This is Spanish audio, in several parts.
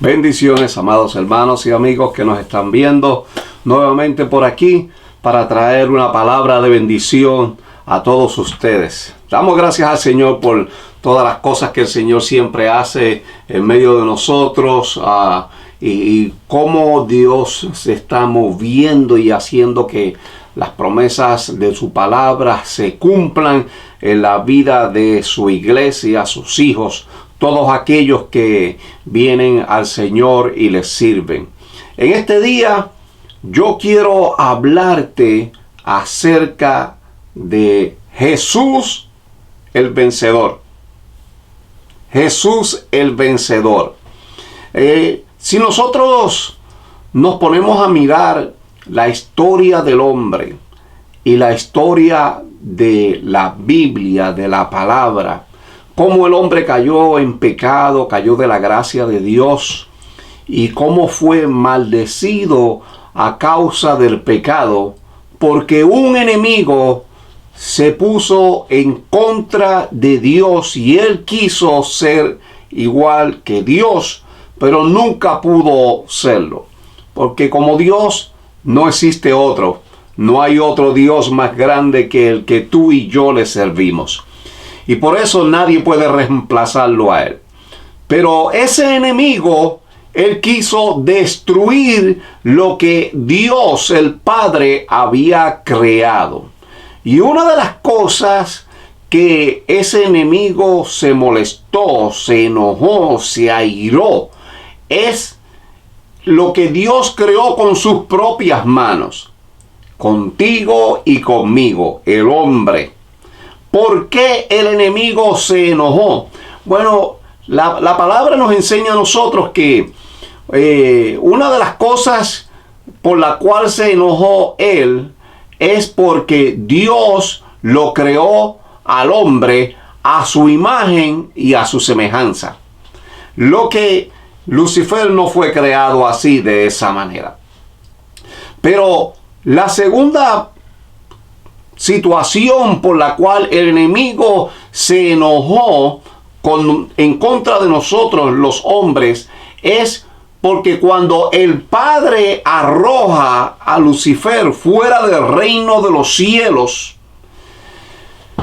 Bendiciones, amados hermanos y amigos que nos están viendo nuevamente por aquí para traer una palabra de bendición a todos ustedes. Damos gracias al Señor por todas las cosas que el Señor siempre hace en medio de nosotros y cómo Dios se está moviendo y haciendo que las promesas de su palabra se cumplan en la vida de su iglesia, sus hijos, todos aquellos que vienen al Señor y les sirven. En este día yo quiero hablarte acerca de Jesús el vencedor. Jesús el vencedor. Si nosotros nos ponemos a mirar la historia del hombre y la historia de la Biblia, de la palabra, cómo el hombre cayó en pecado, cayó de la gracia de Dios y cómo fue maldecido a causa del pecado, porque un enemigo se puso en contra de Dios y él quiso ser igual que Dios, pero nunca pudo serlo, porque como Dios no existe otro, no hay otro Dios más grande que el que tú y yo le servimos. Y por eso nadie puede reemplazarlo a él. Pero ese enemigo, él quiso destruir lo que Dios, el Padre, había creado. Y una de las cosas que ese enemigo se molestó, se enojó, se airó, es lo que Dios creó con sus propias manos. Contigo y conmigo, el hombre. ¿Por qué el enemigo se enojó? Bueno, la palabra nos enseña a nosotros que una de las cosas por la cual se enojó él es porque Dios lo creó al hombre a su imagen y a su semejanza. Lo que Lucifer no fue creado así, de esa manera. Pero la segunda situación por la cual el enemigo se enojó en contra de nosotros los hombres es porque cuando el Padre arroja a Lucifer fuera del reino de los cielos,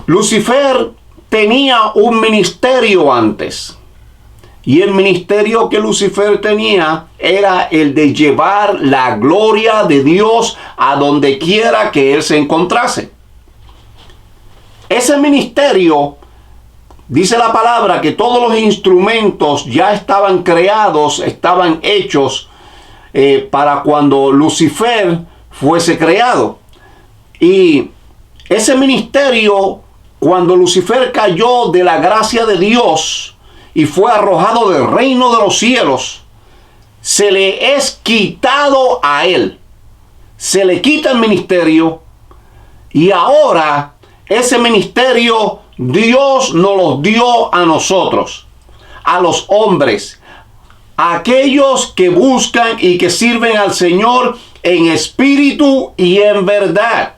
Lucifer tenía un ministerio antes. Y el ministerio que Lucifer tenía era el de llevar la gloria de Dios a donde quiera que él se encontrase. Ese ministerio, dice la palabra, que todos los instrumentos ya estaban creados, estaban hechos para cuando Lucifer fuese creado. Y ese ministerio, cuando Lucifer cayó de la gracia de Dios y fue arrojado del reino de los cielos, se le es quitado a él. Se le quita el ministerio y ahora ese ministerio Dios nos lo dio a nosotros, a los hombres, a aquellos que buscan y que sirven al Señor en espíritu y en verdad.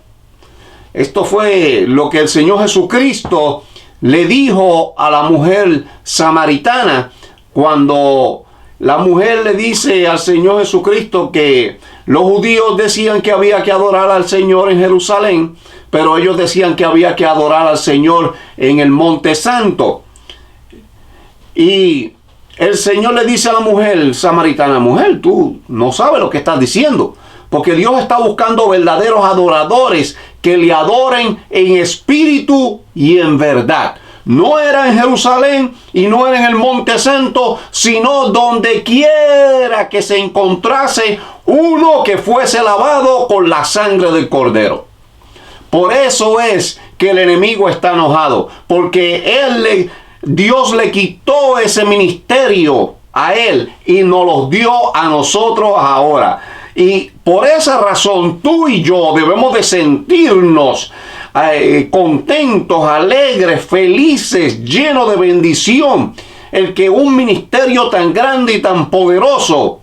Esto fue lo que el Señor Jesucristo le dijo a la mujer samaritana cuando la mujer le dice al Señor Jesucristo que los judíos decían que había que adorar al Señor en Jerusalén, pero ellos decían que había que adorar al Señor en el Monte Santo. Y el Señor le dice a la mujer samaritana: mujer, tú no sabes lo que estás diciendo, porque Dios está buscando verdaderos adoradores que le adoren en espíritu y en verdad. No era en Jerusalén y no era en el Monte Santo, sino donde quiera que se encontrase uno que fuese lavado con la sangre del Cordero. Por eso es que el enemigo está enojado, porque Dios le quitó ese ministerio a él y nos lo dio a nosotros ahora. Y por esa razón tú y yo debemos de sentirnos contentos, alegres, felices, llenos de bendición. El que un ministerio tan grande y tan poderoso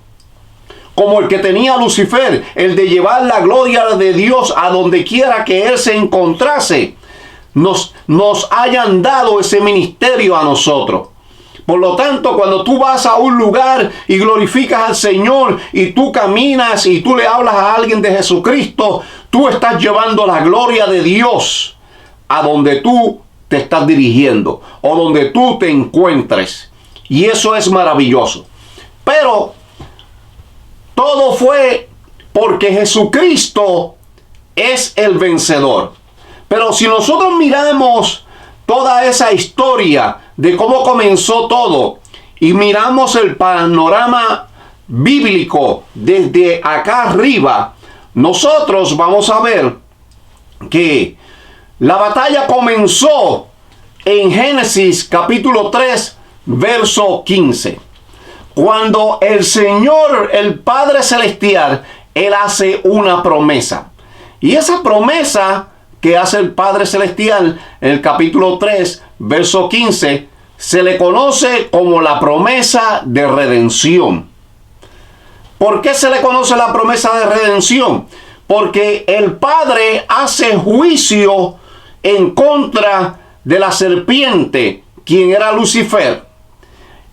como el que tenía Lucifer, el de llevar la gloria de Dios a donde quiera que él se encontrase, nos hayan dado ese ministerio a nosotros. Por lo tanto, cuando tú vas a un lugar y glorificas al Señor y tú caminas y tú le hablas a alguien de Jesucristo, tú estás llevando la gloria de Dios a donde tú te estás dirigiendo o donde tú te encuentres. Y eso es maravilloso. Pero todo fue porque Jesucristo es el vencedor. Pero si nosotros miramos toda esa historia de cómo comenzó todo y miramos el panorama bíblico desde acá arriba, nosotros vamos a ver que la batalla comenzó en Génesis capítulo 3, verso 15. Cuando el Señor, el Padre Celestial, Él hace una promesa. Y esa promesa que hace el Padre Celestial en el capítulo 3, verso 15, se le conoce como la promesa de redención. ¿Por qué se le conoce la promesa de redención? Porque el Padre hace juicio en contra de la serpiente, quien era Lucifer.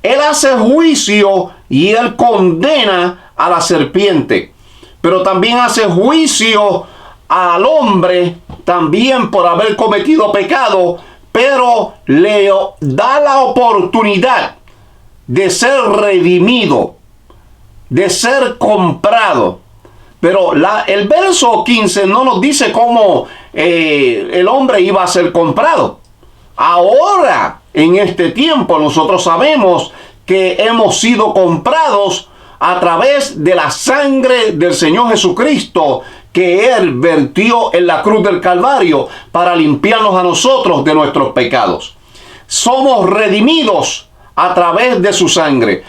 Él hace juicio y él condena a la serpiente. Pero también hace juicio al hombre, también por haber cometido pecado, pero le da la oportunidad de ser redimido, de ser comprado. Pero el verso 15 no nos dice cómo el hombre iba a ser comprado. Ahora, en este tiempo, nosotros sabemos que hemos sido comprados a través de la sangre del Señor Jesucristo, que Él vertió en la cruz del Calvario para limpiarnos a nosotros de nuestros pecados. Somos redimidos a través de su sangre.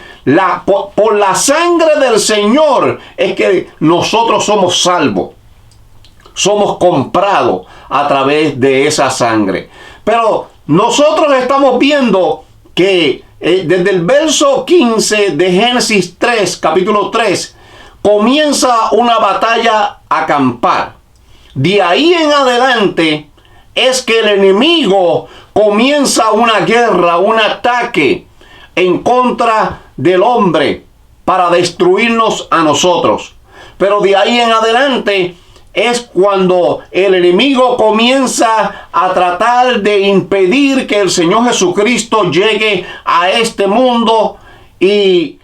Por la sangre del Señor es que nosotros somos salvos. Somos comprados a través de esa sangre. Pero nosotros estamos viendo que desde el verso 15 de Génesis 3, capítulo 3, comienza una batalla a acampar. De ahí en adelante es que el enemigo comienza una guerra, un ataque en contra del hombre para destruirnos a nosotros. Pero de ahí en adelante es cuando el enemigo comienza a tratar de impedir que el Señor Jesucristo llegue a este mundo, y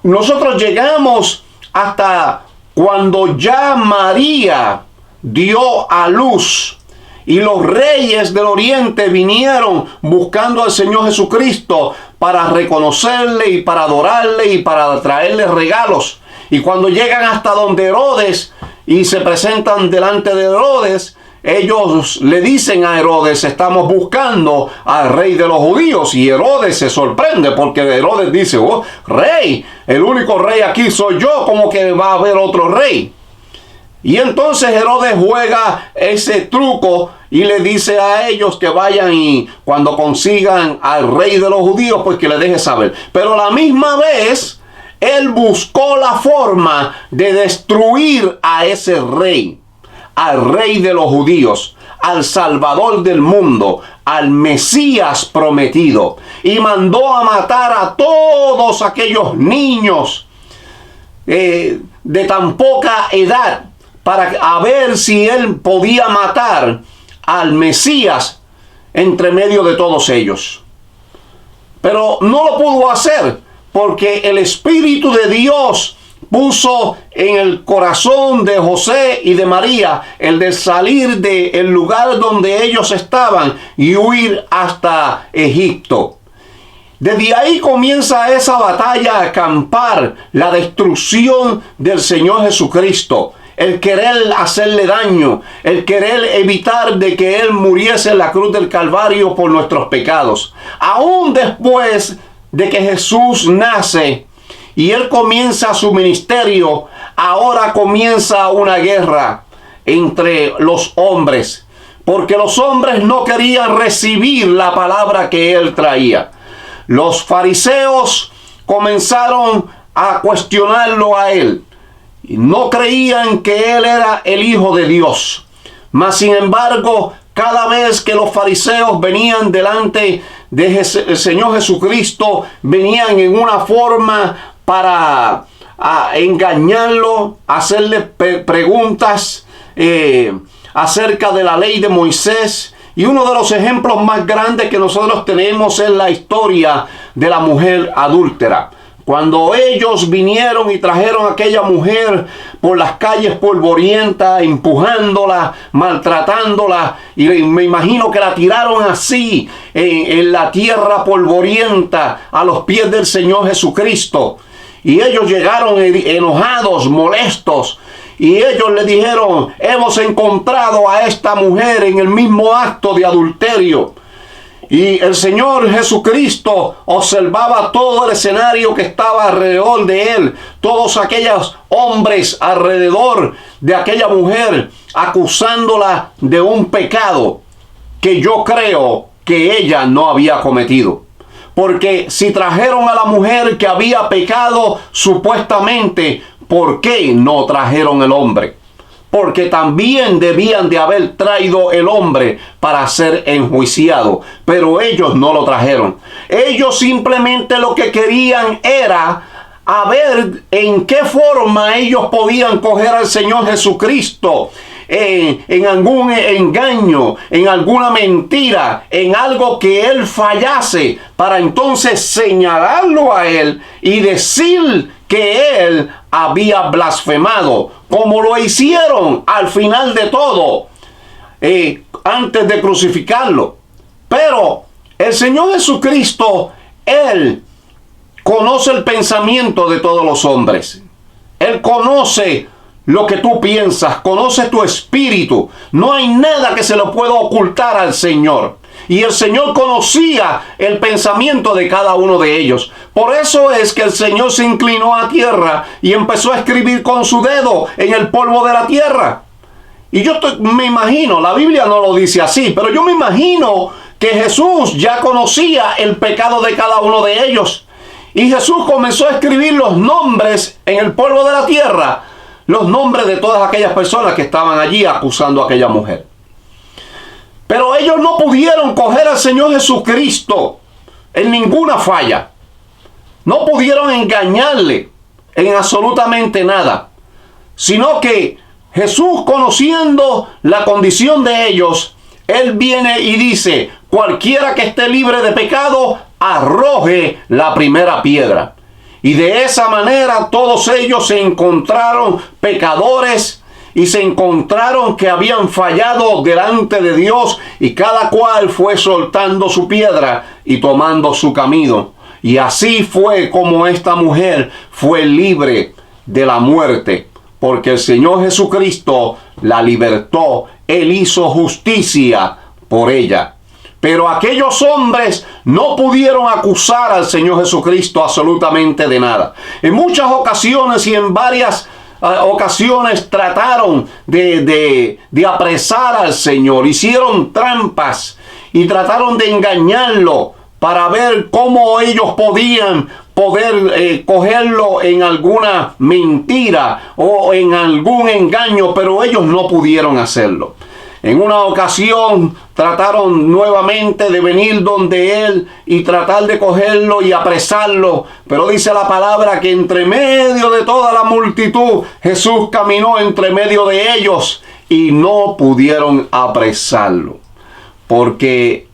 nosotros llegamos hasta cuando ya María dio a luz y los reyes del oriente vinieron buscando al Señor Jesucristo para reconocerle y para adorarle y para traerle regalos. Y cuando llegan hasta donde Herodes y se presentan delante de Herodes, ellos le dicen a Herodes: estamos buscando al rey de los judíos. Y Herodes se sorprende porque Herodes dice: oh, rey, el único rey aquí soy yo, ¿cómo que va a haber otro rey? Y entonces Herodes juega ese truco y le dice a ellos que vayan y cuando consigan al rey de los judíos, pues que le deje saber. Pero a la misma vez, él buscó la forma de destruir a ese rey, al rey de los judíos, al Salvador del mundo, al Mesías prometido, y mandó a matar a todos aquellos niños de tan poca edad, para ver si él podía matar al Mesías entre medio de todos ellos. Pero no lo pudo hacer, porque el Espíritu de Dios puso en el corazón de José y de María el de salir del lugar donde ellos estaban y huir hasta Egipto. Desde ahí comienza esa batalla a acampar, la destrucción del Señor Jesucristo, el querer hacerle daño, el querer evitar de que Él muriese en la cruz del Calvario por nuestros pecados. Aún después de que Jesús nace y Él comienza su ministerio, ahora comienza una guerra entre los hombres, porque los hombres no querían recibir la palabra que Él traía. Los fariseos comenzaron a cuestionarlo a Él. No creían que Él era el Hijo de Dios. Mas sin embargo, cada vez que los fariseos venían delante el Señor Jesucristo venían en una forma para engañarlo, hacerle preguntas acerca de la ley de Moisés. Y uno de los ejemplos más grandes que nosotros tenemos es la historia de la mujer adúltera. Cuando ellos vinieron y trajeron a aquella mujer por las calles polvorientas, empujándola, maltratándola, y me imagino que la tiraron así en la tierra polvorienta a los pies del Señor Jesucristo. Y ellos llegaron enojados, molestos, y ellos le dijeron: hemos encontrado a esta mujer en el mismo acto de adulterio. Y el Señor Jesucristo observaba todo el escenario que estaba alrededor de él, todos aquellos hombres alrededor de aquella mujer, acusándola de un pecado que yo creo que ella no había cometido. Porque si trajeron a la mujer que había pecado supuestamente, ¿por qué no trajeron el hombre? Porque también debían de haber traído el hombre para ser enjuiciado, pero ellos no lo trajeron. Ellos simplemente lo que querían era a ver en qué forma ellos podían coger al Señor Jesucristo en algún engaño, en alguna mentira, en algo que él fallase, para entonces señalarlo a él y decir que él había blasfemado, como lo hicieron al final de todo, antes de crucificarlo. Pero el Señor Jesucristo, él conoce el pensamiento de todos los hombres. Él conoce lo que tú piensas, conoce tu espíritu. No hay nada que se lo pueda ocultar al Señor. Y el Señor conocía el pensamiento de cada uno de ellos. Por eso es que el Señor se inclinó a tierra y empezó a escribir con su dedo en el polvo de la tierra. Y yo me imagino, la Biblia no lo dice así, pero yo me imagino que Jesús ya conocía el pecado de cada uno de ellos. Y Jesús comenzó a escribir los nombres en el polvo de la tierra, los nombres de todas aquellas personas que estaban allí acusando a aquella mujer. Pero ellos no pudieron coger al Señor Jesucristo en ninguna falla. No pudieron engañarle en absolutamente nada. Sino que Jesús, conociendo la condición de ellos, Él viene y dice: cualquiera que esté libre de pecado, arroje la primera piedra. Y de esa manera todos ellos se encontraron pecadores y se encontraron que habían fallado delante de Dios, y cada cual fue soltando su piedra y tomando su camino. Y así fue como esta mujer fue libre de la muerte, porque el Señor Jesucristo la libertó. Él hizo justicia por ella. Pero aquellos hombres no pudieron acusar al Señor Jesucristo absolutamente de nada. En muchas ocasiones y en varias ocasiones trataron de apresar al Señor. Hicieron trampas y trataron de engañarlo para ver cómo ellos podían cogerlo en alguna mentira o en algún engaño, pero ellos no pudieron hacerlo. En una ocasión trataron nuevamente de venir donde él y tratar de cogerlo y apresarlo, pero dice la palabra que entre medio de toda la multitud Jesús caminó entre medio de ellos y no pudieron apresarlo, porque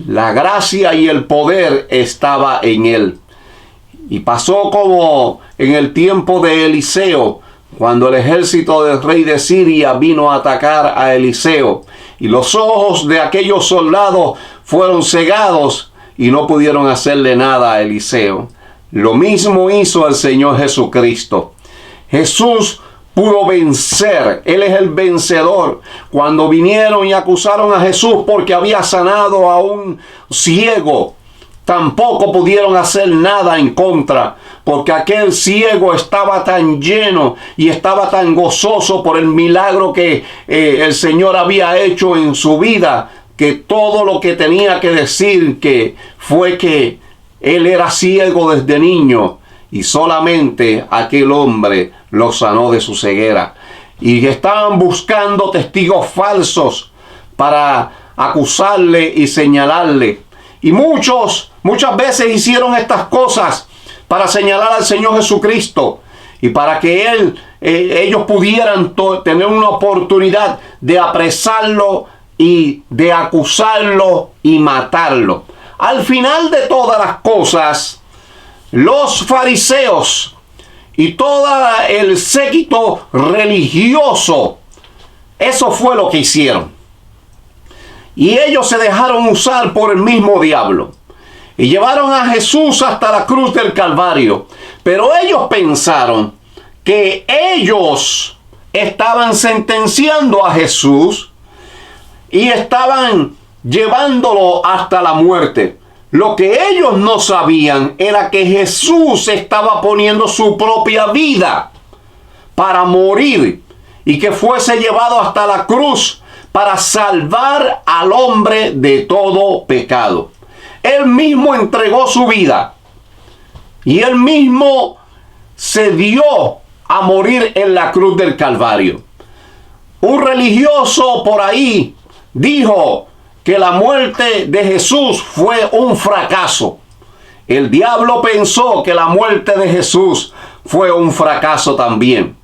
la gracia y el poder estaba en él. Y pasó como en el tiempo de Eliseo, cuando el ejército del rey de Siria vino a atacar a Eliseo, y los ojos de aquellos soldados fueron cegados y no pudieron hacerle nada a Eliseo. Lo mismo hizo el Señor Jesucristo. Jesús pudo vencer. Él es el vencedor. Cuando vinieron y acusaron a Jesús porque había sanado a un ciego, tampoco pudieron hacer nada en contra, porque aquel ciego estaba tan lleno y estaba tan gozoso por el milagro que el Señor había hecho en su vida, que todo lo que tenía que decir fue que él era ciego desde niño y solamente aquel hombre lo sanó de su ceguera. Y estaban buscando testigos falsos para acusarle y señalarle. Y muchas veces hicieron estas cosas para señalar al Señor Jesucristo y para que ellos pudieran tener una oportunidad de apresarlo y de acusarlo y matarlo. Al final de todas las cosas, los fariseos y todo el séquito religioso, eso fue lo que hicieron. Y ellos se dejaron usar por el mismo diablo. Y llevaron a Jesús hasta la cruz del Calvario. Pero ellos pensaron que ellos estaban sentenciando a Jesús y estaban llevándolo hasta la muerte. Lo que ellos no sabían era que Jesús estaba poniendo su propia vida para morir y que fuese llevado hasta la cruz para salvar al hombre de todo pecado. Él mismo entregó su vida y él mismo se dio a morir en la cruz del Calvario. Un religioso por ahí dijo que la muerte de Jesús fue un fracaso. El diablo pensó que la muerte de Jesús fue un fracaso también.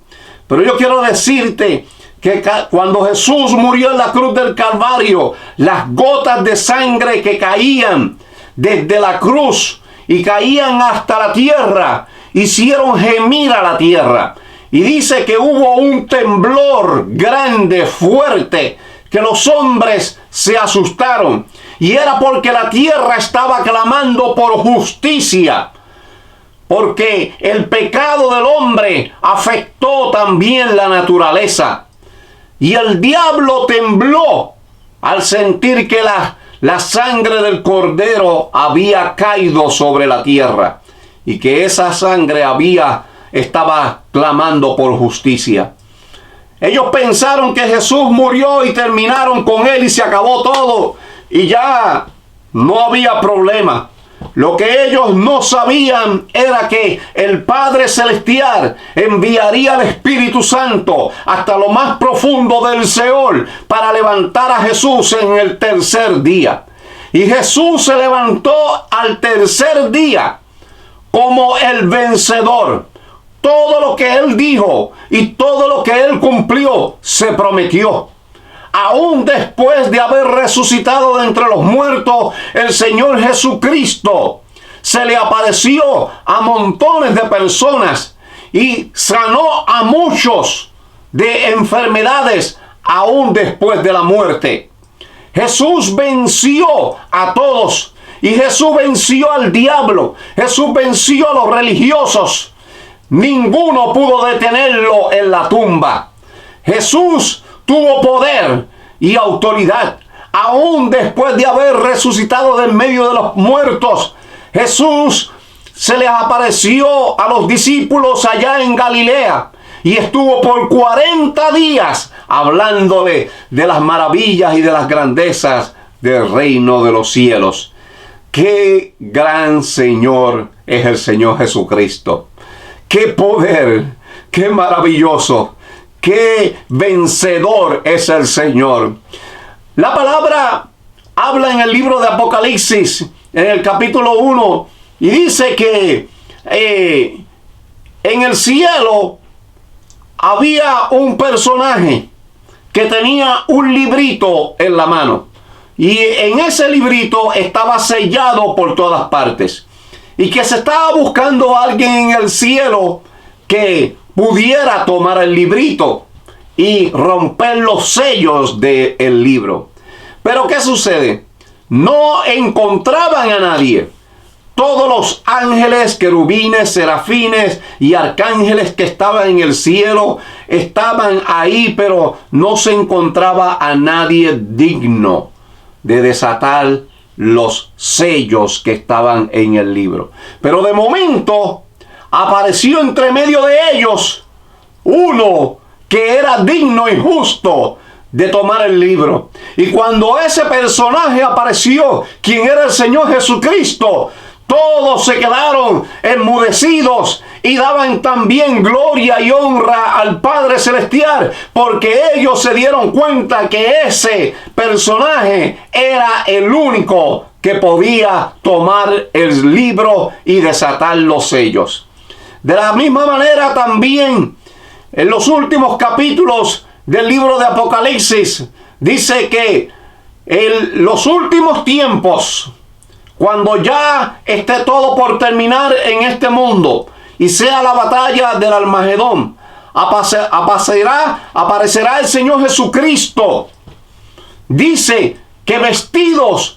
Pero yo quiero decirte que cuando Jesús murió en la cruz del Calvario, las gotas de sangre que caían desde la cruz y caían hasta la tierra, hicieron gemir a la tierra. Y dice que hubo un temblor grande, fuerte, que los hombres se asustaron. Y era porque la tierra estaba clamando por justicia. Porque el pecado del hombre afectó también la naturaleza. Y el diablo tembló al sentir que la sangre del cordero había caído sobre la tierra. Y que esa sangre estaba clamando por justicia. Ellos pensaron que Jesús murió y terminaron con él y se acabó todo. Y ya no había problema. Lo que ellos no sabían era que el Padre Celestial enviaría al Espíritu Santo hasta lo más profundo del Seol para levantar a Jesús en el tercer día. Y Jesús se levantó al tercer día como el vencedor. Todo lo que él dijo y todo lo que él cumplió se prometió. Aún después de haber resucitado de entre los muertos, el Señor Jesucristo se le apareció a montones de personas y sanó a muchos de enfermedades aún después de la muerte. Jesús venció a todos y Jesús venció al diablo. Jesús venció a los religiosos. Ninguno pudo detenerlo en la tumba. Jesús tuvo poder y autoridad. Aún después de haber resucitado de en medio de los muertos, Jesús se les apareció a los discípulos allá en Galilea y estuvo por 40 días hablándole de las maravillas y de las grandezas del reino de los cielos. ¡Qué gran Señor es el Señor Jesucristo! ¡Qué poder! ¡Qué maravilloso! ¡Qué vencedor es el Señor! La palabra habla en el libro de Apocalipsis, en el capítulo 1, y dice que en el cielo había un personaje que tenía un librito en la mano. Y en ese librito estaba sellado por todas partes. Y que se estaba buscando a alguien en el cielo que pudiera tomar el librito y romper los sellos del libro. Pero ¿qué sucede? No encontraban a nadie. Todos los ángeles, querubines, serafines y arcángeles que estaban en el cielo estaban ahí, pero no se encontraba a nadie digno de desatar los sellos que estaban en el libro. Pero de momento apareció entre medio de ellos uno que era digno y justo de tomar el libro. Y cuando ese personaje apareció, quien era el Señor Jesucristo, todos se quedaron enmudecidos y daban también gloria y honra al Padre Celestial, porque ellos se dieron cuenta que ese personaje era el único que podía tomar el libro y desatar los sellos. De la misma manera también, en los últimos capítulos del libro de Apocalipsis, dice que en los últimos tiempos, cuando ya esté todo por terminar en este mundo y sea la batalla del Armagedón, aparecerá el Señor Jesucristo. Dice que vestidos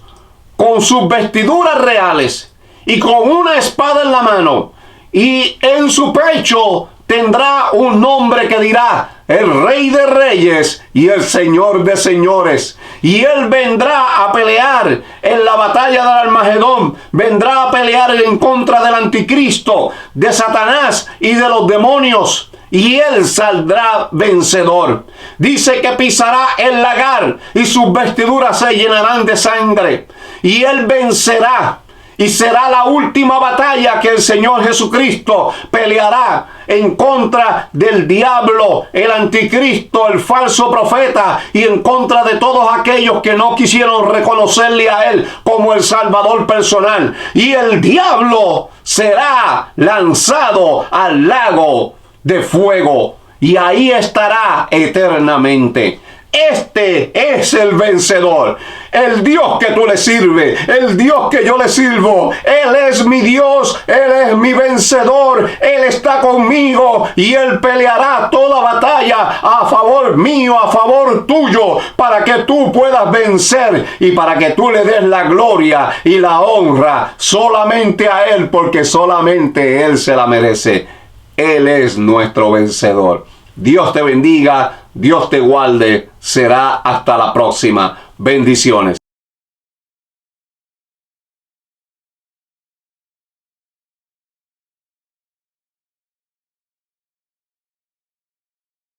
con sus vestiduras reales y con una espada en la mano, y en su pecho tendrá un nombre que dirá: el Rey de Reyes y el Señor de Señores. Y él vendrá a pelear en la batalla del Armagedón. Vendrá a pelear en contra del anticristo, de Satanás y de los demonios. Y él saldrá vencedor. Dice que pisará el lagar y sus vestiduras se llenarán de sangre. Y él vencerá. Y será la última batalla que el Señor Jesucristo peleará en contra del diablo, el anticristo, el falso profeta, y en contra de todos aquellos que no quisieron reconocerle a él como el Salvador personal. Y el diablo será lanzado al lago de fuego y ahí estará eternamente. Este es el vencedor, el Dios que tú le sirves, el Dios que yo le sirvo. Él es mi Dios, Él es mi vencedor, Él está conmigo y Él peleará toda batalla a favor mío, a favor tuyo, para que tú puedas vencer y para que tú le des la gloria y la honra solamente a Él, porque solamente Él se la merece. Él es nuestro vencedor. Dios te bendiga, Dios te guarde. Será hasta la próxima. Bendiciones.